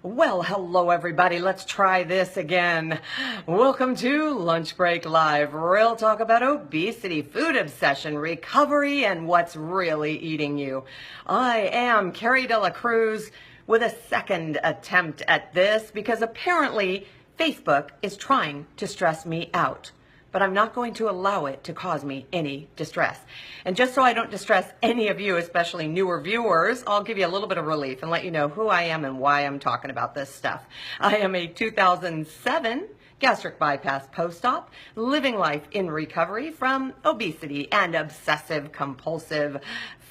Well, hello everybody. Let's try this again. Welcome to Lunch Break Live. Real talk about obesity, food obsession, recovery, and what's really eating you. I am Cari Cruz with a second attempt at this because apparently Facebook is trying to stress me out. But I'm not going to allow it to cause me any distress. And just so I don't distress any of you, especially newer viewers, I'll give you a little bit of relief and let you know who I am and why I'm talking about this stuff. I am a 2007 gastric bypass post-op, living life in recovery from obesity and obsessive compulsive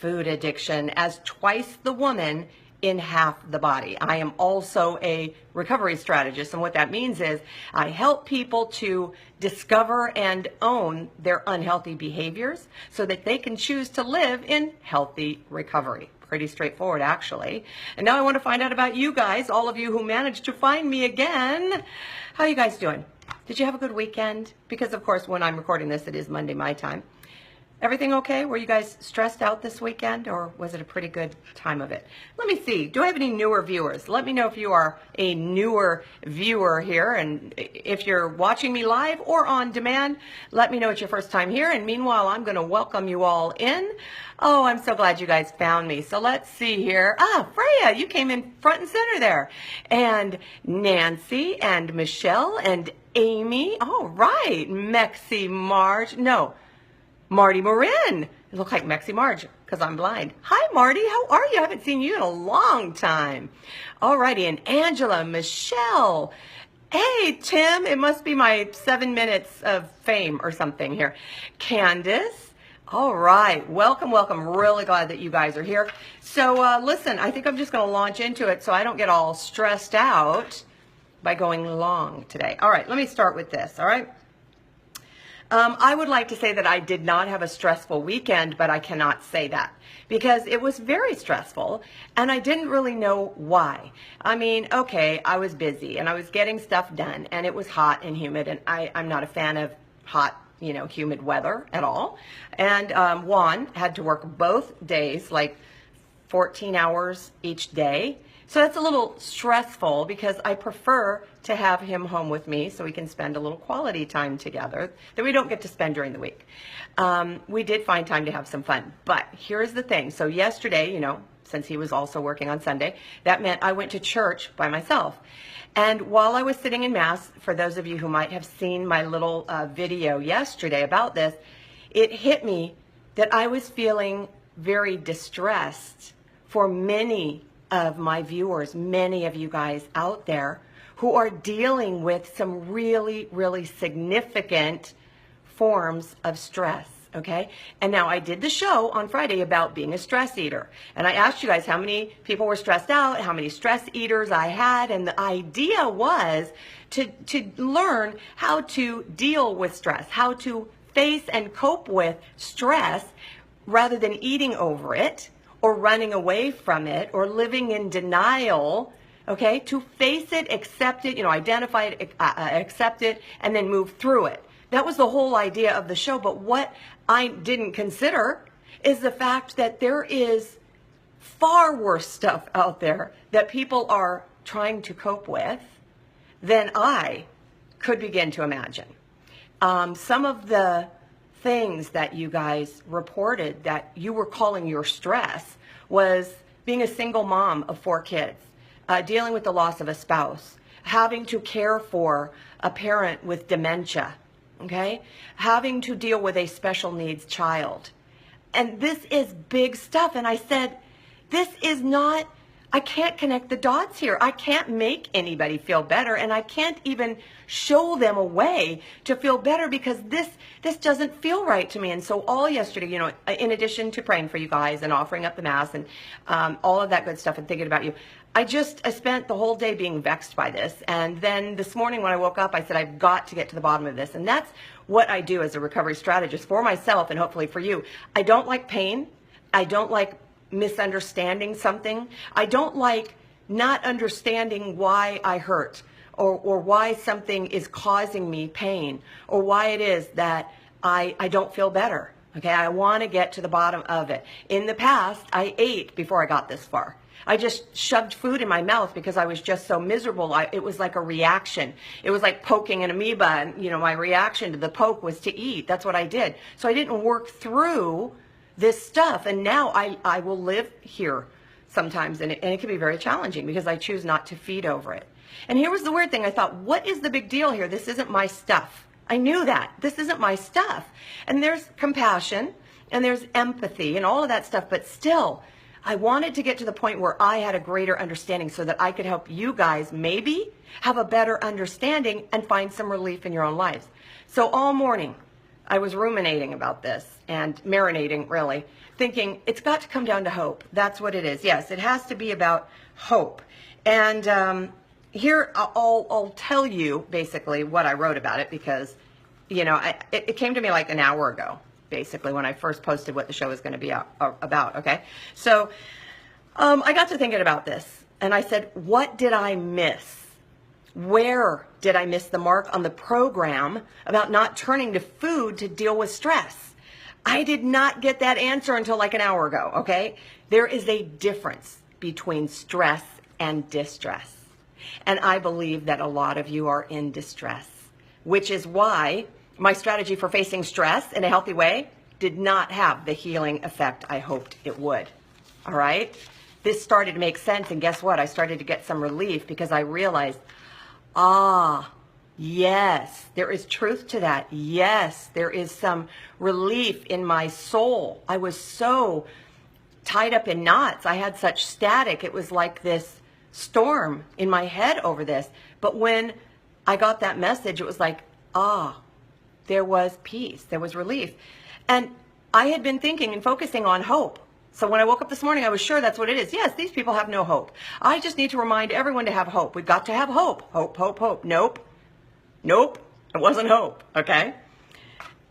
food addiction as twice the woman in half the body. I am also a recovery strategist, and what that means is I help people to discover and own their unhealthy behaviors so that they can choose to live in healthy recovery. Pretty straightforward, actually. And now I want to find out about you guys, all of you who managed to find me again. How are you guys doing? Did you have a good weekend? Because, of course, when I'm recording this, it is Monday, my time. Everything okay? Were you guys stressed out this weekend, or was it a pretty good time of it? Let me see. Do I have any newer viewers? Let me know if you are a newer viewer here, and if you're watching me live or on demand, let me know it's your first time here, and meanwhile, I'm going to welcome you all in. Oh, I'm so glad you guys found me. So let's see here. Freya, you came in front and center there. And Nancy and Michelle and Amy. All right. Mexi Marge. No. Marty Marin. It looks like Mexi Marge because I'm blind. Hi, Marty. How are you? I haven't seen you in a long time. All righty. And Angela, Michelle. Hey, Tim. It must be my 7 minutes of fame or something here. Candace. All right. Welcome, welcome. Really glad that you guys are here. So listen, I think I'm just going to launch into it so I don't get all stressed out by going long today. All right. Let me start with this. All right. I would like to say that I did not have a stressful weekend, but I cannot say that because it was very stressful and I didn't really know why. I mean, okay, I was busy and I was getting stuff done and it was hot and humid, and I'm not a fan of hot, humid weather at all. And Juan had to work both days, like 14 hours each day. So that's a little stressful because I prefer to have him home with me so we can spend a little quality time together that we don't get to spend during the week. We did find time to have some fun, but here's the thing. So yesterday, since he was also working on Sunday, that meant I went to church by myself. And while I was sitting in Mass, for those of you who might have seen my little video yesterday about this, it hit me that I was feeling very distressed for many of my viewers, many of you guys out there who are dealing with some really, really significant forms of stress, okay? And now I did the show on Friday about being a stress eater. And I asked you guys how many people were stressed out, how many stress eaters I had, and the idea was to learn how to deal with stress, how to face and cope with stress rather than eating over it, or running away from it, or living in denial, okay? To face it, accept it, identify it, accept it, and then move through it. That was the whole idea of the show. But what I didn't consider is the fact that there is far worse stuff out there that people are trying to cope with than I could begin to imagine. Some of the things that you guys reported that you were calling your stress was being a single mom of 4 kids, dealing with the loss of a spouse, having to care for a parent with dementia, okay? Having to deal with a special needs child. And this is big stuff. And I said, this is not, I can't connect the dots here. I can't make anybody feel better, and I can't even show them a way to feel better because this doesn't feel right to me. And so all yesterday, in addition to praying for you guys and offering up the Mass and all of that good stuff and thinking about you, I spent the whole day being vexed by this. And then this morning when I woke up, I said, I've got to get to the bottom of this. And that's what I do as a recovery strategist for myself and hopefully for you. I don't like pain. I don't like misunderstanding something. I don't like not understanding why I hurt or why something is causing me pain or why it is that I don't feel better. Okay, I want to get to the bottom of it. In the past, I ate before I got this far. I just shoved food in my mouth because I was just so miserable. It was like a reaction. It was like poking an amoeba, and my reaction to the poke was to eat. That's what I did. So I didn't work through this stuff, and now I will live here sometimes, and it can be very challenging because I choose not to feed over it. And here was the weird thing. I thought, what is the big deal here? This isn't my stuff. I knew that. This isn't my stuff. And there's compassion and there's empathy and all of that stuff, but still, I wanted to get to the point where I had a greater understanding so that I could help you guys maybe have a better understanding and find some relief in your own lives. So all morning, I was ruminating about this and marinating, really, thinking it's got to come down to hope. That's what it is. Yes, it has to be about hope. And here I'll tell you basically what I wrote about it because, it came to me like an hour ago, basically, when I first posted what the show was going to be about, okay? So I got to thinking about this, and I said, what did I miss? Where did I miss the mark on the program about not turning to food to deal with stress? I did not get that answer until like an hour ago, okay? There is a difference between stress and distress. And I believe that a lot of you are in distress, which is why my strategy for facing stress in a healthy way did not have the healing effect I hoped it would, all right? This started to make sense, and guess what? I started to get some relief because I realized, yes, there is truth to that. Yes, there is some relief in my soul. I was so tied up in knots. I had such static. It was like this storm in my head over this. But when I got that message, it was like, there was peace. There was relief. And I had been thinking and focusing on hope. So when I woke up this morning, I was sure that's what it is. Yes, these people have no hope. I just need to remind everyone to have hope. We've got to have hope. Hope, hope, hope. Nope. It wasn't hope. Okay.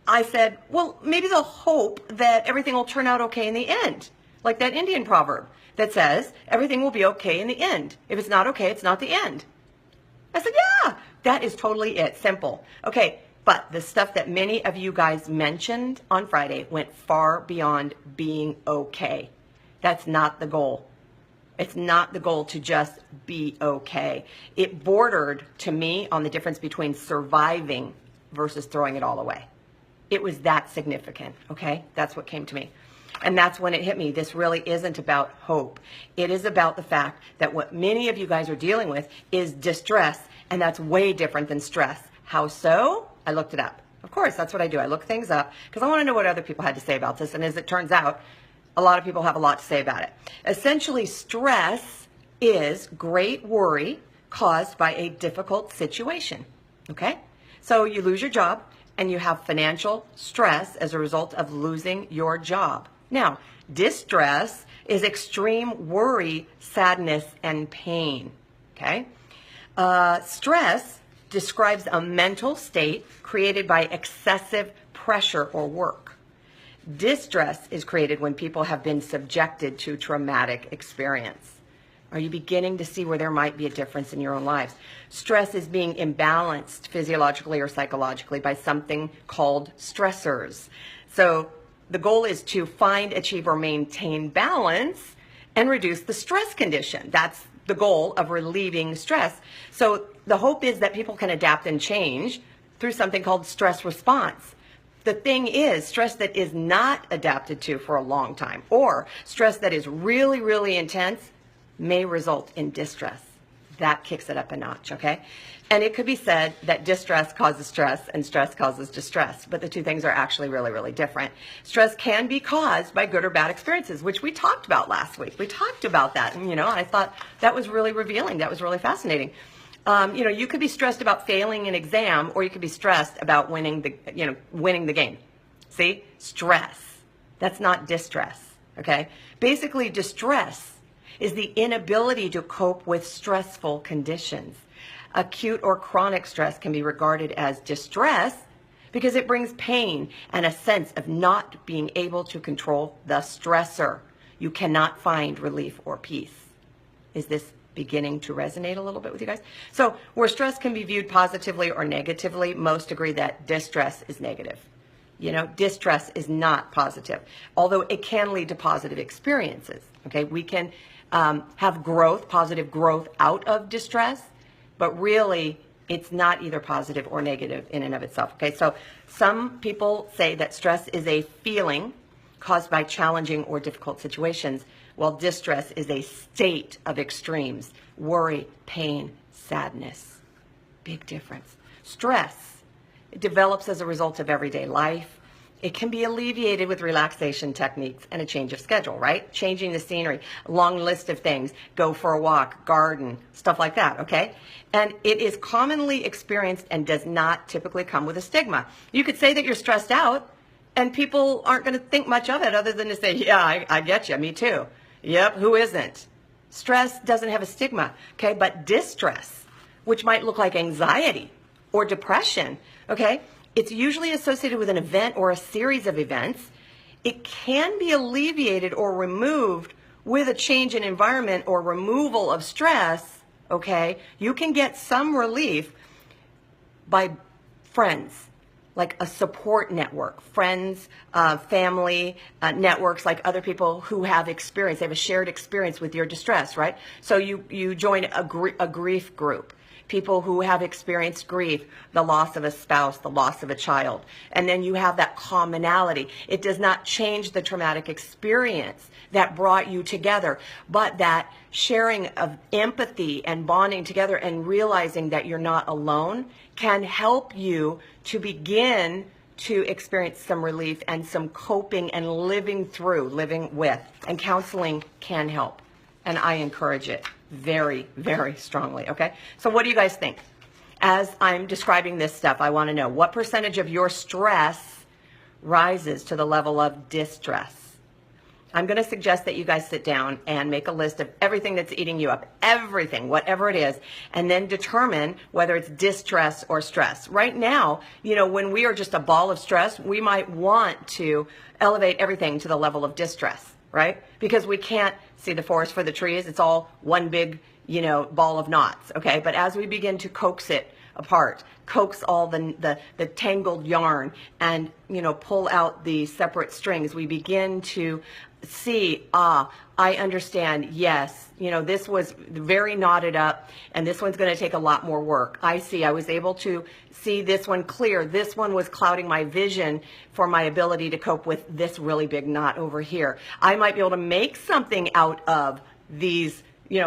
I said, well, maybe the hope that everything will turn out okay in the end. Like that Indian proverb that says, everything will be okay in the end. If it's not okay, it's not the end. I said, yeah, that is totally it. Simple. Okay. But the stuff that many of you guys mentioned on Friday went far beyond being okay. That's not the goal. It's not the goal to just be okay. It bordered, to me, on the difference between surviving versus throwing it all away. It was that significant, okay? That's what came to me. And that's when it hit me. This really isn't about hope. It is about the fact that what many of you guys are dealing with is distress, and that's way different than stress. How so? I looked it up. Of course, that's what I do. I look things up because I want to know what other people had to say about this. And as it turns out, a lot of people have a lot to say about it. Essentially, stress is great worry caused by a difficult situation. Okay? So you lose your job and you have financial stress as a result of losing your job. Now, distress is extreme worry, sadness, and pain. Okay? Stress describes a mental state created by excessive pressure or work. Distress is created when people have been subjected to traumatic experience. Are you beginning to see where there might be a difference in your own lives? Stress is being imbalanced physiologically or psychologically by something called stressors. So the goal is to find, achieve, or maintain balance and reduce the stress condition. That's the goal of relieving stress. So the hope is that people can adapt and change through something called stress response. The thing is, stress that is not adapted to for a long time or stress that is really, really intense may result in distress. That kicks it up a notch, okay? And it could be said that distress causes stress and stress causes distress, but the two things are actually really, really different. Stress can be caused by good or bad experiences, which we talked about last week. We talked about that, and I thought that was really revealing. That was really fascinating. You could be stressed about failing an exam, or you could be stressed about winning the game. See? Stress. That's not distress, okay? Basically, distress is the inability to cope with stressful conditions. Acute or chronic stress can be regarded as distress because it brings pain and a sense of not being able to control the stressor. You cannot find relief or peace. Is this beginning to resonate a little bit with you guys? So where stress can be viewed positively or negatively, most agree that distress is negative. Distress is not positive, although it can lead to positive experiences. Okay, we can have growth, positive growth out of distress, but really it's not either positive or negative in and of itself. Okay, so some people say that stress is a feeling caused by challenging or difficult situations, while distress is a state of extremes: worry, pain, sadness. Big difference. Stress, it develops as a result of everyday life. It can be alleviated with relaxation techniques and a change of schedule, right? Changing the scenery, a long list of things, go for a walk, garden, stuff like that, okay? And it is commonly experienced and does not typically come with a stigma. You could say that you're stressed out and people aren't going to think much of it other than to say, yeah, I get you, me too. Yep, who isn't? Stress doesn't have a stigma, okay? But distress, which might look like anxiety or depression, okay? It's usually associated with an event or a series of events. It can be alleviated or removed with a change in environment or removal of stress, okay? You can get some relief by friends, like a support network, friends, family, networks, like other people who have experience. They have a shared experience with your distress, right? So you join a grief group. People who have experienced grief, the loss of a spouse, the loss of a child. And then you have that commonality. It does not change the traumatic experience that brought you together, but that sharing of empathy and bonding together and realizing that you're not alone can help you to begin to experience some relief and some coping and living with. And counseling can help. And I encourage it very, very strongly, okay? So what do you guys think? As I'm describing this stuff, I want to know what percentage of your stress rises to the level of distress. I'm going to suggest that you guys sit down and make a list of everything that's eating you up, everything, whatever it is, and then determine whether it's distress or stress. Right now, when we are just a ball of stress, we might want to elevate everything to the level of distress, right? Because we can't see the forest for the trees. It's all one big, ball of knots, okay? But as we begin to coax it apart, coax all the tangled yarn and, pull out the separate strings, we begin to see, I understand, yes, this was very knotted up and this one's going to take a lot more work. I see, I was able to see this one clear. This one was clouding my vision for my ability to cope with this really big knot over here. I might be able to make something out of these,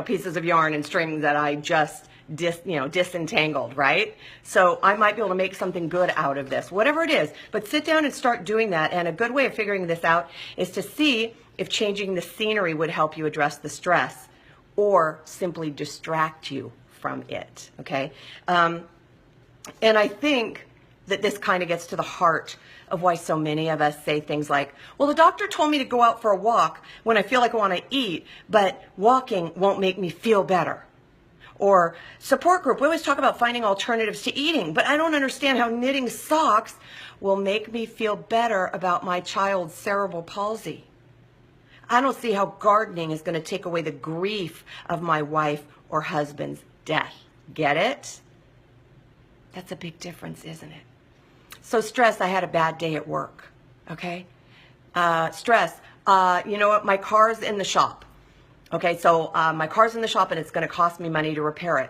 pieces of yarn and string that I just disentangled, right? So I might be able to make something good out of this, whatever it is. But sit down and start doing that. And a good way of figuring this out is to see if changing the scenery would help you address the stress or simply distract you from it, okay? And I think that this kind of gets to the heart of why so many of us say things like, well, the doctor told me to go out for a walk when I feel like I want to eat, but walking won't make me feel better. Or support group, we always talk about finding alternatives to eating, but I don't understand how knitting socks will make me feel better about my child's cerebral palsy. I don't see how gardening is going to take away the grief of my wife or husband's death. Get it? That's a big difference, isn't it? So stress, I had a bad day at work, okay? Stress, you know what, my car's in the shop. Okay, so my car's in the shop and it's going to cost me money to repair it.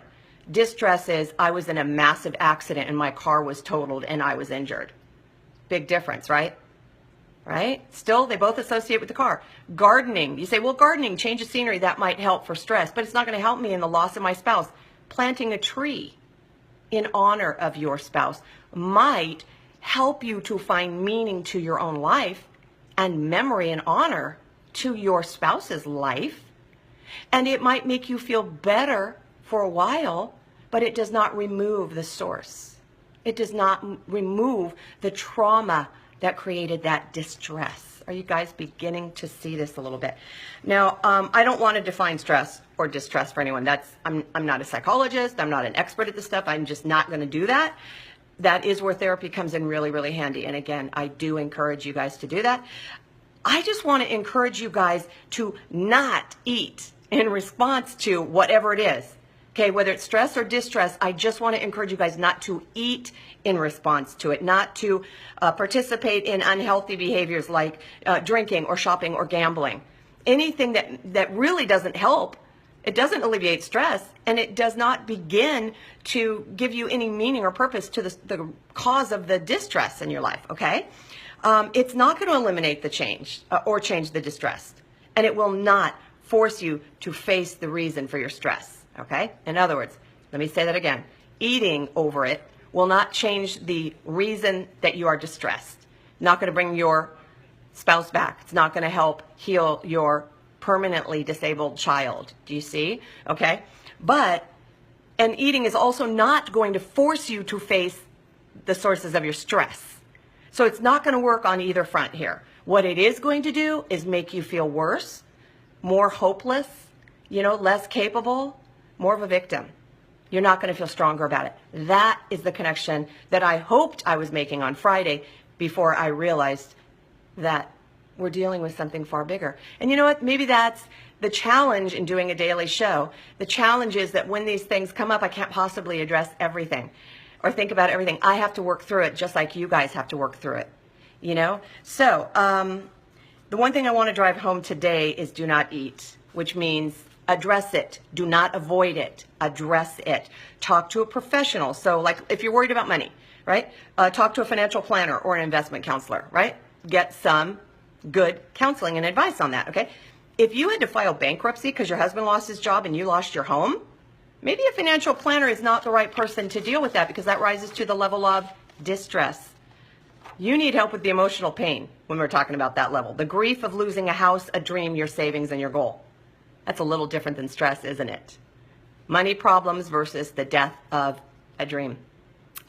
Distress is I was in a massive accident and my car was totaled and I was injured. Big difference, right? Right? Still, they both associate with the car. Gardening, you say, well, gardening, change of scenery, that might help for stress, but it's not going to help me in the loss of my spouse. Planting a tree in honor of your spouse might help you to find meaning to your own life and memory and honor to your spouse's life. And it might make you feel better for a while, but it does not remove the source. It does not remove the trauma that created that distress. Are you guys beginning to see this a little bit? Now, I don't want to define stress or distress for anyone. I'm not a psychologist. I'm not an expert at this stuff. I'm just not going to do that. That is where therapy comes in really, really handy. And again, I do encourage you guys to do that. I just want to encourage you guys to not eat in response to whatever it is. Okay, whether it's stress or distress, I just want to encourage you guys not to eat in response to it, not to participate in unhealthy behaviors like drinking or shopping or gambling. Anything that really doesn't help. It doesn't alleviate stress, and it does not begin to give you any meaning or purpose to the cause of the distress in your life, okay? It's not going to eliminate the change or change the distress, and it will not force you to face the reason for your stress, okay? In other words, let me say that again. Eating over it will not change the reason that you are distressed. Not going to bring your spouse back. It's not going to help heal your permanently disabled child. Do you see? Okay. And eating is also not going to force you to face the sources of your stress. So it's not going to work on either front here. What it is going to do is make you feel worse, more hopeless, less capable, more of a victim. You're not going to feel stronger about it. That is the connection that I hoped I was making on Friday before I realized that we're dealing with something far bigger. And you know what? Maybe that's the challenge in doing a daily show. The challenge is that when these things come up, I can't possibly address everything or think about everything. I have to work through it just like you guys have to work through it, So the one thing I want to drive home today is do not eat, which means address it. Do not avoid it. Address it. Talk to a professional. So like if you're worried about money, right? Talk to a financial planner or an investment counselor, right? Get some good counseling and advice on that, okay? If you had to file bankruptcy because your husband lost his job and you lost your home, maybe a financial planner is not the right person to deal with that because that rises to the level of distress. You need help with the emotional pain when we're talking about that level. The grief of losing a house, a dream, your savings, and your goal. That's a little different than stress, isn't it? Money problems versus the death of a dream.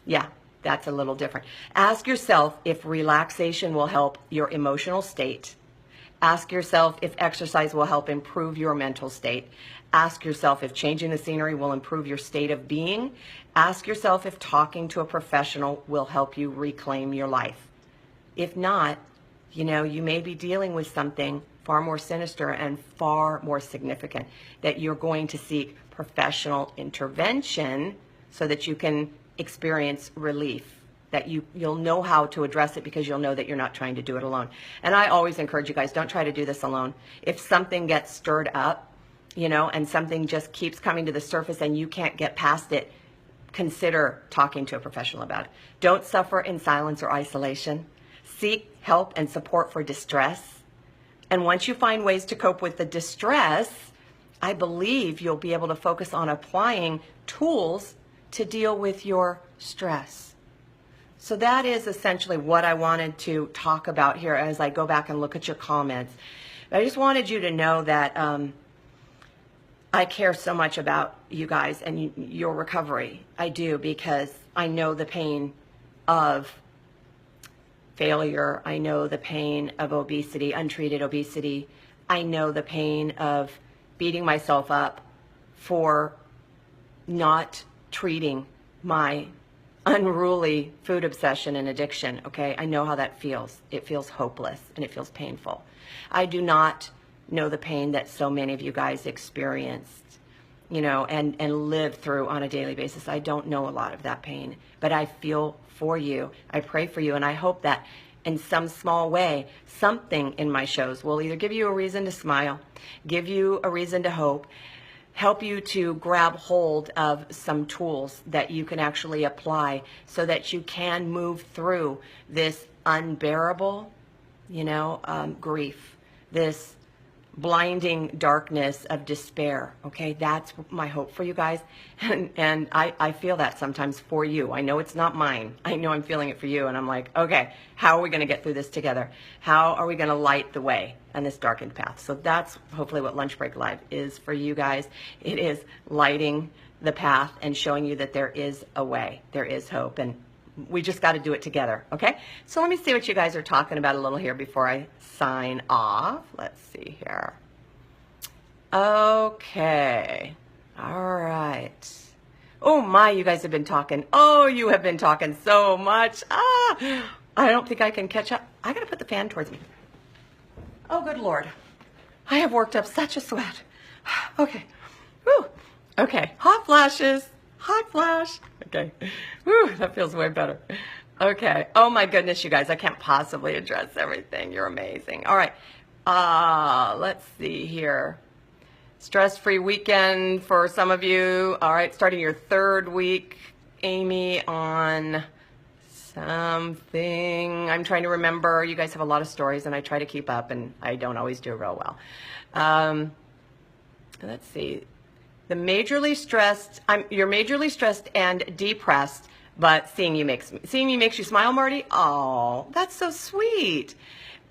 Yeah. That's a little different. Ask yourself if relaxation will help your emotional state. Ask yourself if exercise will help improve your mental state. Ask yourself if changing the scenery will improve your state of being. Ask yourself if talking to a professional will help you reclaim your life. If not, you may be dealing with something far more sinister and far more significant that you're going to seek professional intervention so that you can experience relief, that you'll know how to address it because you'll know that you're not trying to do it alone. And I always encourage you guys, don't try to do this alone. If something gets stirred up, and something just keeps coming to the surface and you can't get past it, consider talking to a professional about it. Don't suffer in silence or isolation. Seek help and support for distress. And once you find ways to cope with the distress, I believe you'll be able to focus on applying tools to deal with your stress. So that is essentially what I wanted to talk about here as I go back and look at your comments. I just wanted you to know that I care so much about you guys and your recovery. I do, because I know the pain of failure. I know the pain of obesity, untreated obesity. I know the pain of beating myself up for not treating my unruly food obsession and addiction, okay? I know how that feels. It feels hopeless and it feels painful. I do not know the pain that so many of you guys experienced, and live through on a daily basis. I don't know a lot of that pain, but I feel for you. I pray for you, and I hope that in some small way, something in my shows will either give you a reason to smile, give you a reason to hope, help you to grab hold of some tools that you can actually apply so that you can move through this unbearable, grief, this blinding darkness of despair. Okay, that's my hope for you guys. And I feel that sometimes for you. I know it's not mine. I know I'm feeling it for you. And I'm like, okay, how are we going to get through this together? How are we going to light the way on this darkened path? So that's hopefully what Lunch Break Live is for you guys. It is lighting the path and showing you that there is a way. There is hope. And we just got to do it together. Okay, so let me see what you guys are talking about a little here before I sign off. Let's see here. Okay. All right. Oh my, you guys have been talking. Oh, you have been talking so much. I don't think I can catch up. I got to put the fan towards me. Oh, good Lord. I have worked up such a sweat. Okay. Whew. Okay, hot flashes. Hot flash. Okay. Whew, that feels way better. Okay. Oh my goodness, you guys, I can't possibly address everything. You're amazing. All right. Let's see here. Stress-free weekend for some of you. All right, starting your third week, Amy, on something. I'm trying to remember. You guys have a lot of stories, and I try to keep up, and I don't always do real well. Let's see. You're majorly stressed and depressed, but seeing you makes you smile, Marty. Oh, that's so sweet.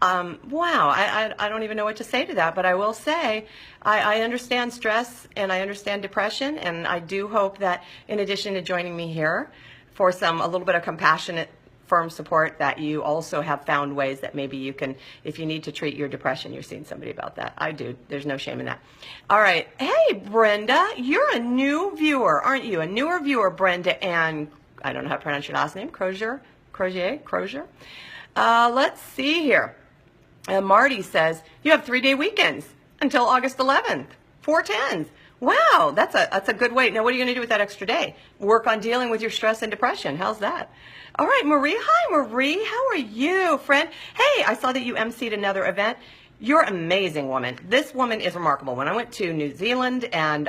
Wow, I don't even know what to say to that, but I will say I understand stress and I understand depression, and I do hope that in addition to joining me here for a little bit of compassionate, firm support, that you also have found ways that maybe you can, if you need to treat your depression, you're seeing somebody about that. I do. There's no shame in that. All right. Hey, Brenda, you're a new viewer, aren't you? A newer viewer, Brenda, and I don't know how to pronounce your last name, Crozier. Let's see here. Marty says, you have 3-day weekends until August 11th, 4/10s. Wow, that's a good way. Now, what are you going to do with that extra day? Work on dealing with your stress and depression. How's that? All right, Marie. Hi, Marie. How are you, friend? Hey, I saw that you emceed another event. You're an amazing woman. This woman is remarkable. When I went to New Zealand and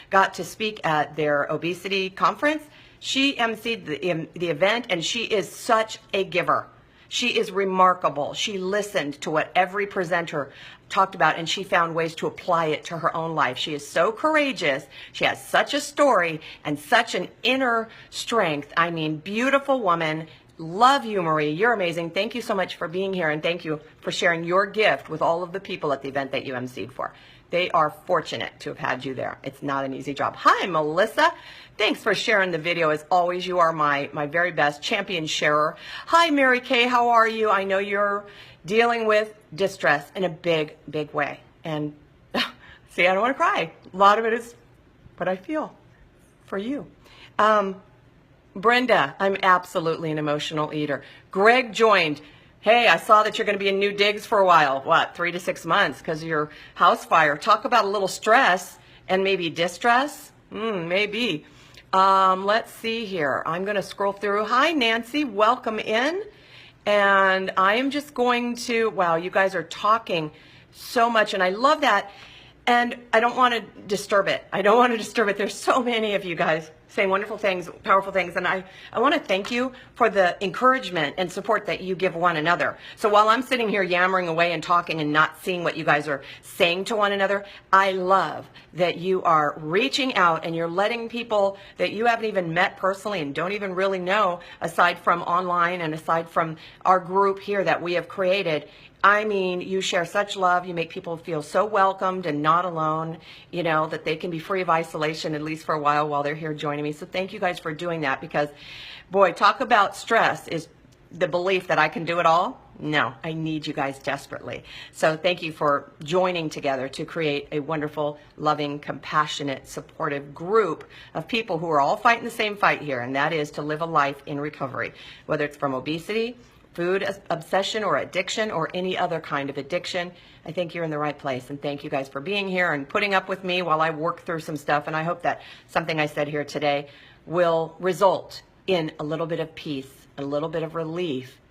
got to speak at their obesity conference, she emceed the event, and she is such a giver. She is remarkable. She listened to what every presenter talked about, and she found ways to apply it to her own life. She is so courageous. She has such a story and such an inner strength. I mean, beautiful woman. Love you, Marie. You're amazing. Thank you so much for being here, and thank you for sharing your gift with all of the people at the event that you emceed for. They are fortunate to have had you there. It's not an easy job. Hi, Melissa. Thanks for sharing the video. As always, you are my very best champion sharer. Hi, Mary Kay. How are you? I know you're dealing with distress in a big, big way. And see, I don't want to cry. A lot of it is what I feel for you. Brenda, I'm absolutely an emotional eater. Greg joined. Hey, I saw that you're going to be in New Digs for a while. What, 3 to 6 months because of your house fire. Talk about a little stress and maybe distress. Maybe. Let's see here. I'm going to scroll through. Hi, Nancy. Welcome in. And I am just going to, wow, you guys are talking so much, and I love that. And I don't want to disturb it. I don't want to disturb it. There's so many of you guys saying wonderful things, powerful things, and I want to thank you for the encouragement and support that you give one another. So while I'm sitting here yammering away and talking and not seeing what you guys are saying to one another, I love that you are reaching out and you're letting people that you haven't even met personally and don't even really know, aside from online and aside from our group here that we have created. I mean, you share such love. You make people feel so welcomed and not alone, you know, that they can be free of isolation, at least for a while they're here joining me. So thank you guys for doing that, because, boy, talk about stress is the belief that I can do it all. No, I need you guys desperately. So thank you for joining together to create a wonderful, loving, compassionate, supportive group of people who are all fighting the same fight here, and that is to live a life in recovery, whether it's from obesity, food obsession or addiction, or any other kind of addiction. I think you're in the right place, and thank you guys for being here and putting up with me while I work through some stuff. And I hope that something I said here today will result in a little bit of peace, a little bit of relief,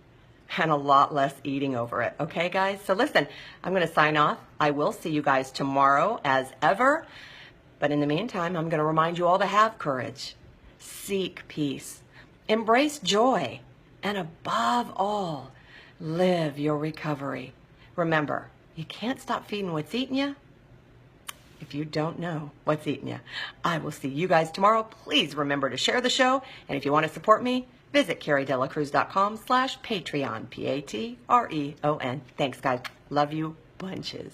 and a lot less eating over it. Okay, guys? So listen, I'm going to sign off. I will see you guys tomorrow as ever. But in the meantime, I'm going to remind you all to have courage, seek peace, embrace joy, and above all, live your recovery. Remember, you can't stop feeding what's eating you if you don't know what's eating you. I will see you guys tomorrow. Please remember to share the show. And if you want to support me, visit CariDelaCruz.com/Patreon, Patreon. Thanks, guys. Love you bunches.